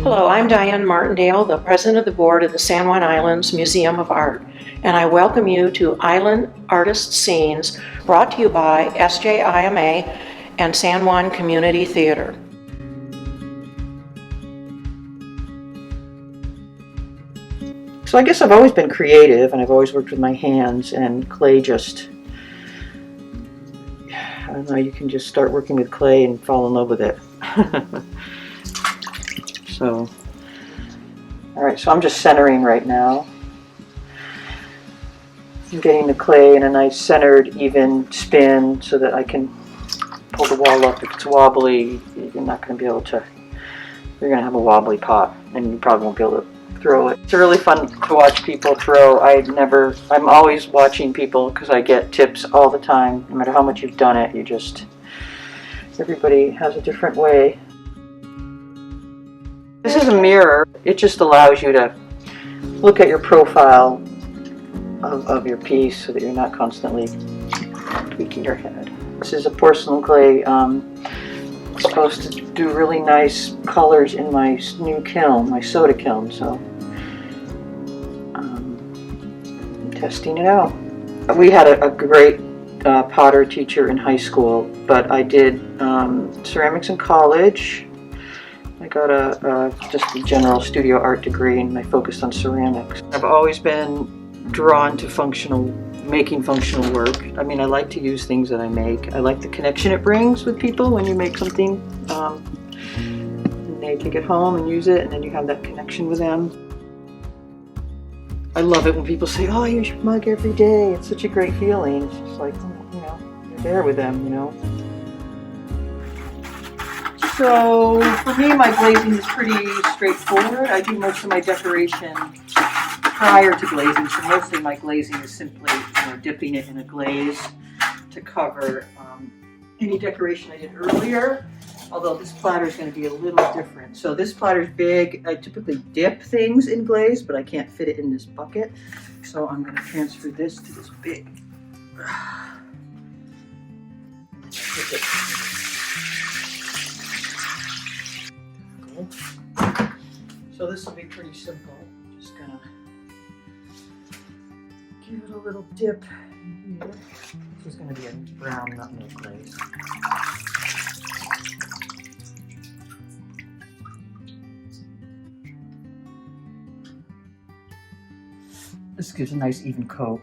Hello, I'm Diane Martindale, the President of the Board of the San Juan Island's Museum of Art, and I welcome you to Island Artist Scenes, brought to you by SJIMA and San Juan Community Theater. So I guess I've always been creative, and I've always worked with my hands, and clay just, I don't know, you can just start working with clay and fall in love with it. So, all right, so I'm just centering right now. I'm getting the clay in a nice centered, even spin so that I can pull the wall up. If it's wobbly, you're not going to be able to, you're going to have a wobbly pot, and you probably won't be able to throw it. It's really fun to watch people throw. I'm always watching people because I get tips all the time. No matter how much you've done it, everybody has a different way. This is a mirror. It just allows you to look at your profile of your piece so that you're not constantly tweaking your head. This is a porcelain clay. It's supposed to do really nice colors in my new kiln, my soda kiln, so I'm testing it out. We had a great potter teacher in high school, but I did ceramics in college. I got just a general studio art degree, and I focused on ceramics. I've always been drawn to making functional work. I mean, I like to use things that I make. I like the connection it brings with people when you make something and they take it home and use it, and then you have that connection with them. I love it when people say, "Oh, I use your mug every day." It's such a great feeling. It's just like, you know, you're there with them, you know. So for me, my glazing is pretty straightforward. I do most of my decoration prior to glazing, so mostly my glazing is simply, dipping it in a glaze to cover any decoration I did earlier, although this platter is going to be a little different. So this platter is big. I typically dip things in glaze, but I can't fit it in this bucket, so I'm going to transfer this to this big. So this will be pretty simple. Just gonna give it a little dip in here. This is gonna be a brown nutmeg glaze. This gives a nice even coat.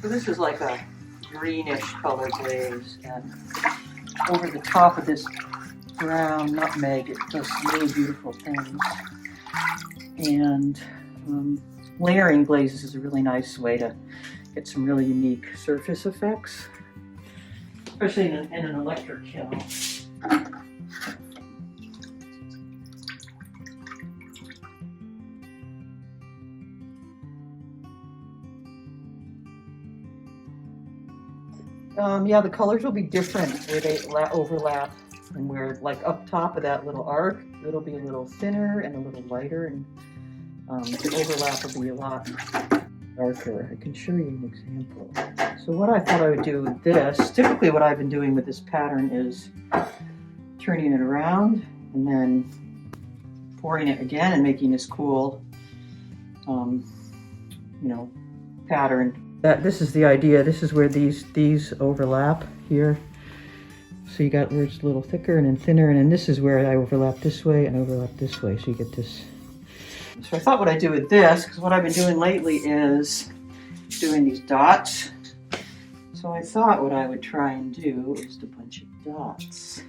So this is like a greenish color glaze, and over the top of this brown nutmeg, it does some really beautiful things. And layering glazes is a really nice way to get some really unique surface effects, especially in an electric kiln. Yeah, the colors will be different where they overlap, and where, like, up top of that little arc, it'll be a little thinner and a little lighter, and the overlap will be a lot darker. I can show you an example. So what I thought I would do with this, typically what I've been doing with this pattern is turning it around and then pouring it again and making this cool, pattern. This is the idea. This is where these overlap here. So you got where it's a little thicker and then thinner, and then this is where I overlap this way and overlap this way. So you get this. So I thought what I'd do with this, because what I've been doing lately is doing these dots. So I thought what I would try and do is a bunch of dots.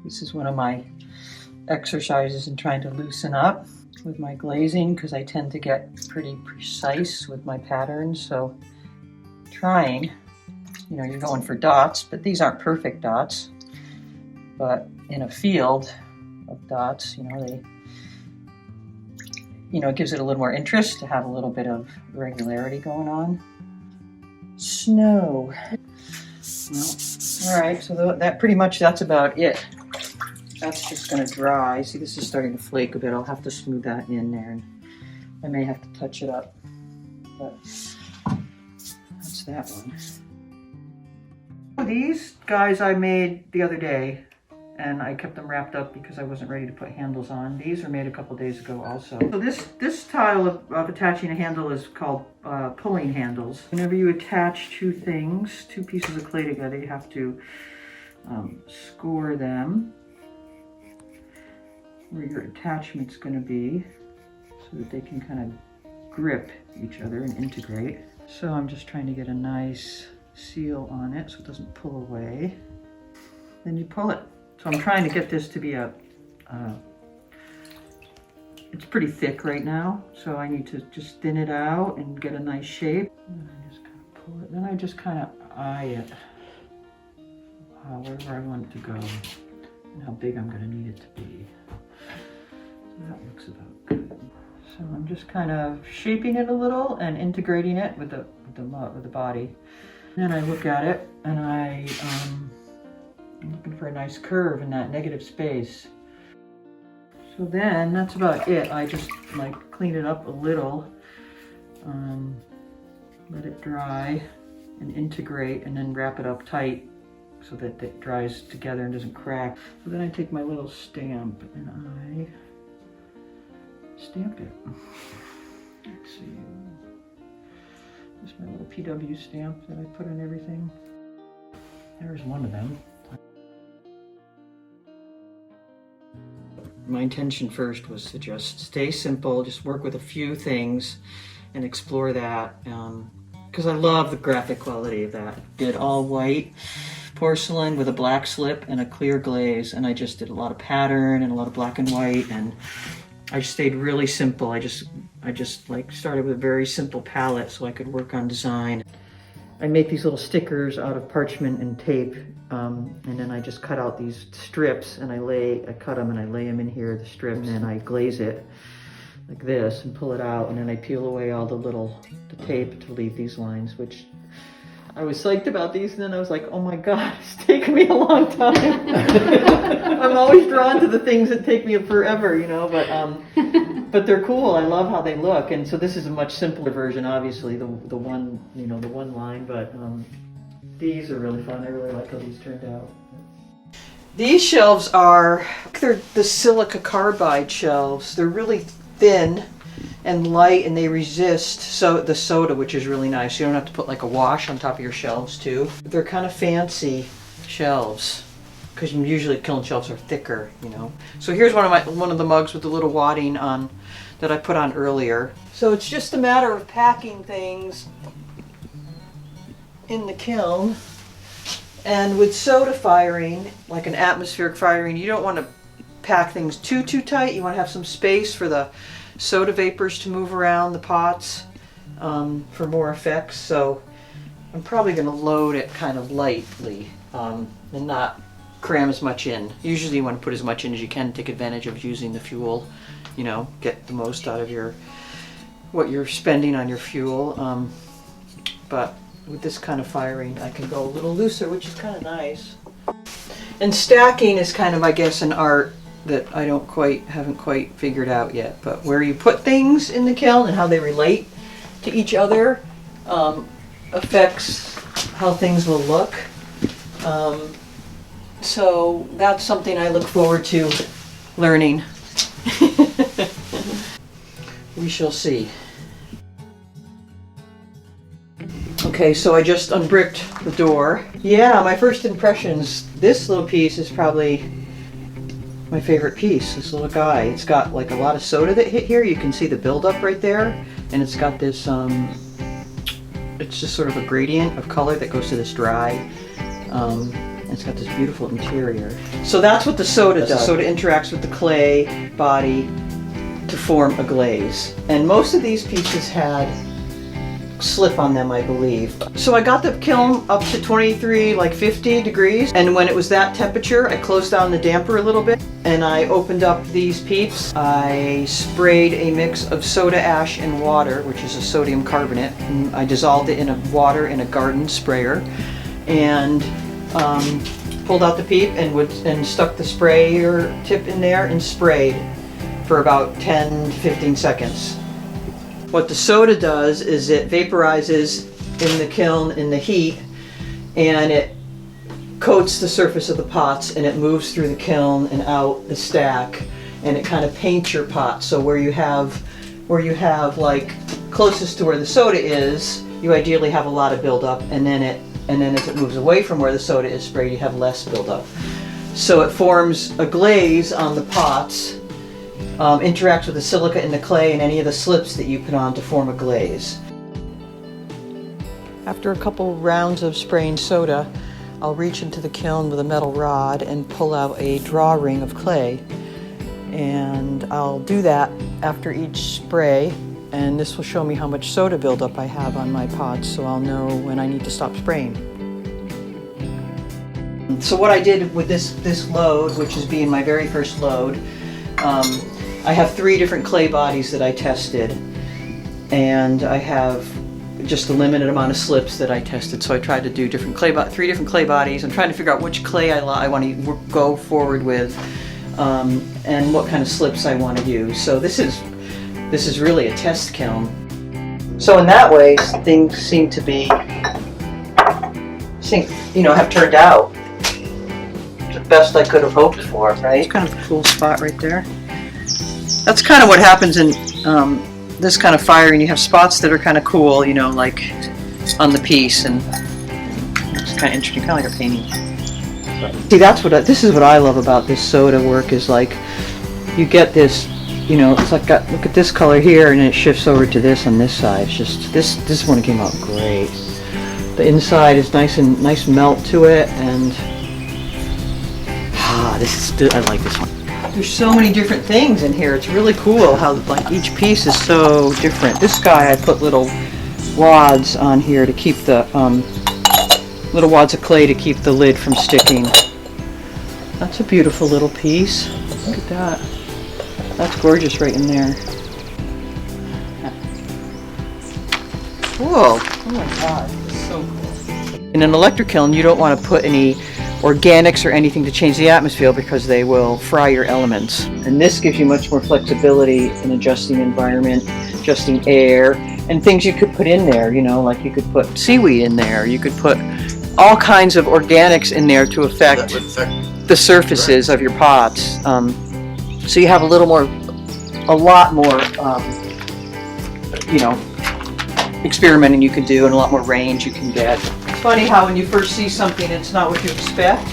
This is one of my exercises in trying to loosen up with my glazing, because I tend to get pretty precise with my patterns. So trying, you're going for dots, but these aren't perfect dots. But in a field of dots, it gives it a little more interest to have a little bit of regularity going on. Snow. Well, all right, so that pretty much, that's about it. That's just going to dry. See, this is starting to flake a bit. I'll have to smooth that in there, and I may have to touch it up. But that's that one. These guys I made the other day, and I kept them wrapped up because I wasn't ready to put handles on. These were made a couple days ago also. So this style of attaching a handle is called pulling handles. Whenever you attach two pieces of clay together, you have to score them where your attachment's going to be so that they can kind of grip each other and integrate. So I'm just trying to get a nice seal on it so it doesn't pull away. Then you pull it. So I'm trying to get this to be it's pretty thick right now, so I need to just thin it out and get a nice shape. And I just kind of pull it. Then I just kind of eye it, wherever I want it to go, and how big I'm going to need it to be. So that looks about good. So I'm just kind of shaping it a little and integrating it with the body. Then I look at it and I'm looking for a nice curve in that negative space. So then that's about it. I just like clean it up a little, let it dry and integrate, and then wrap it up tight so that it dries together and doesn't crack. So then I take my little stamp and I stamp it. Let's see. This is my little PW stamp that I put on everything. There's one of them. My intention first was to just stay simple, just work with a few things and explore that, because I love the graphic quality of that. Did all white porcelain with a black slip and a clear glaze, and I just did a lot of pattern and a lot of black and white, and I stayed really simple. I just like started with a very simple palette so I could work on design. I make these little stickers out of parchment and tape, and then I just cut out these strips and I cut them and I lay them in here, the strips, and then I glaze it like this and pull it out, and then I peel away all the tape to leave these lines, which I was psyched about these, and then I was like, oh my God, it's taken me a long time. I'm always drawn to the things that take me forever, you know, but they're cool. I love how they look. And so this is a much simpler version, obviously, the one line, but these are really fun. I really like how these turned out. These shelves they're the silica carbide shelves. They're really thin and light, and they resist the soda, which is really nice. You don't have to put like a wash on top of your shelves too. They're kind of fancy shelves because usually kiln shelves are thicker, you know. So here's one of the mugs with the little wadding on that I put on earlier. So it's just a matter of packing things in the kiln, and with soda firing, like an atmospheric firing, you don't want to pack things too tight. You want to have some space for the soda vapors to move around the pots for more effects. So I'm probably going to load it kind of lightly and not cram as much in. Usually you want to put as much in as you can to take advantage of using the fuel, you know, get the most out of what you're spending on your fuel. But with this kind of firing, I can go a little looser, which is kind of nice. And stacking is kind of, I guess, an art that I haven't quite figured out yet. But where you put things in the kiln and how they relate to each other affects how things will look. So that's something I look forward to learning. We shall see. Okay, so I just unbricked the door. Yeah, my first impressions, this little piece is probably my favorite piece, this little guy. It's got like a lot of soda that hit here. You can see the buildup right there. And it's got this, it's just sort of a gradient of color that goes to this dry. And it's got this beautiful interior. So that's what the soda does. The soda interacts with the clay body to form a glaze. And most of these pieces had slip on them, I believe. So I got the kiln up to 23, like 50 degrees, and when it was that temperature, I closed down the damper a little bit, and I opened up these peeps. I sprayed a mix of soda ash and water, which is a sodium carbonate, and I dissolved it in water in a garden sprayer, and pulled out the peep and stuck the sprayer tip in there and sprayed for about 10 to 15 seconds. What the soda does is it vaporizes in the kiln in the heat, and it coats the surface of the pots, and it moves through the kiln and out the stack, and it kind of paints your pot. So where you have like closest to where the soda is, you ideally have a lot of buildup, and then as it moves away from where the soda is sprayed, you have less buildup. So it forms a glaze on the pots, interacts with the silica in the clay and any of the slips that you put on to form a glaze. After a couple rounds of spraying soda, I'll reach into the kiln with a metal rod and pull out a draw ring of clay. And I'll do that after each spray, and this will show me how much soda buildup I have on my pots, so I'll know when I need to stop spraying. So what I did with this load, which is being my very first load, I have 3 different clay bodies that I tested, and I have just a limited amount of slips that I tested. So I tried to do 3 different clay bodies. I'm trying to figure out which clay I want to go forward with, and what kind of slips I want to use. So this is really a test kiln. So in that way, things seem to be, have turned out the best I could have hoped for, right? It's kind of a cool spot right there. That's kind of what happens in this kind of firing. You have spots that are kind of cool, like on the piece, and it's kind of interesting, kind of like a painting. See, this is what I love about this soda work, is like you get this, it's like, look at this color here, and it shifts over to this on this side. It's just this one came out great. The inside is nice melt to it, and I like this one. There's so many different things in here. It's really cool how like each piece is so different. This guy, I put little wads on here to keep the little wads of clay to keep the lid from sticking. That's a beautiful little piece. Look at that. That's gorgeous right in there. Cool. Oh my god, it's so cool. In an electric kiln, you don't want to put any organics or anything to change the atmosphere, because they will fry your elements. And this gives you much more flexibility in adjusting environment, adjusting air, and things you could put in there, like you could put seaweed in there, you could put all kinds of organics in there to affect the surfaces of your pots. So you have a lot more, experimenting you can do, and a lot more range you can get. It's funny how when you first see something, it's not what you expect.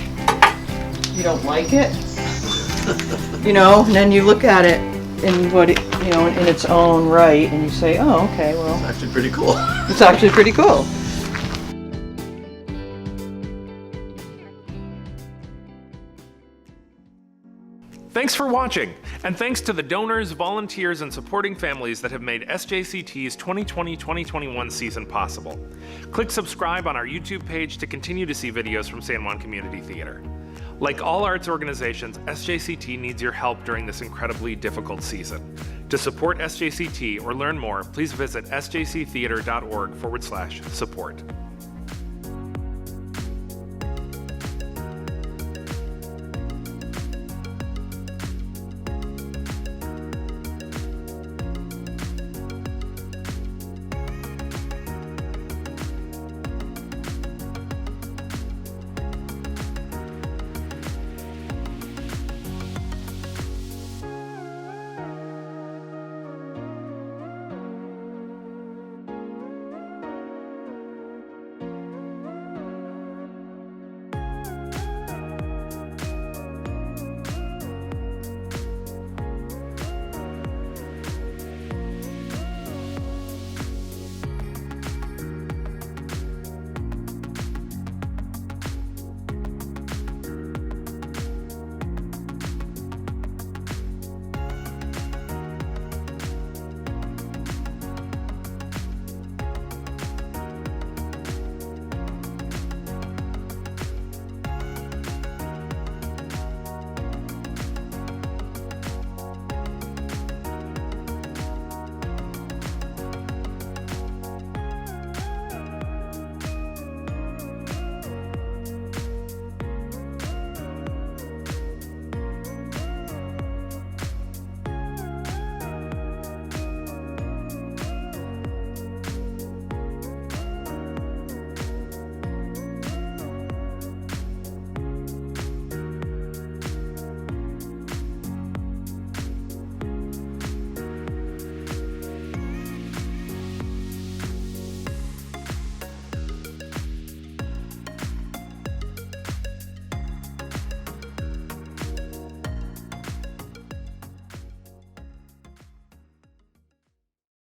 You don't like it, and then you look at it in in its own right, and you say, oh, okay, well, it's actually pretty cool. It's actually pretty cool. Thanks for watching, and thanks to the donors, volunteers, and supporting families that have made SJCT's 2020-2021 season possible. Click subscribe on our YouTube page to continue to see videos from San Juan Community Theater. Like all arts organizations, SJCT needs your help during this incredibly difficult season. To support SJCT or learn more, please visit sjctheater.org/support.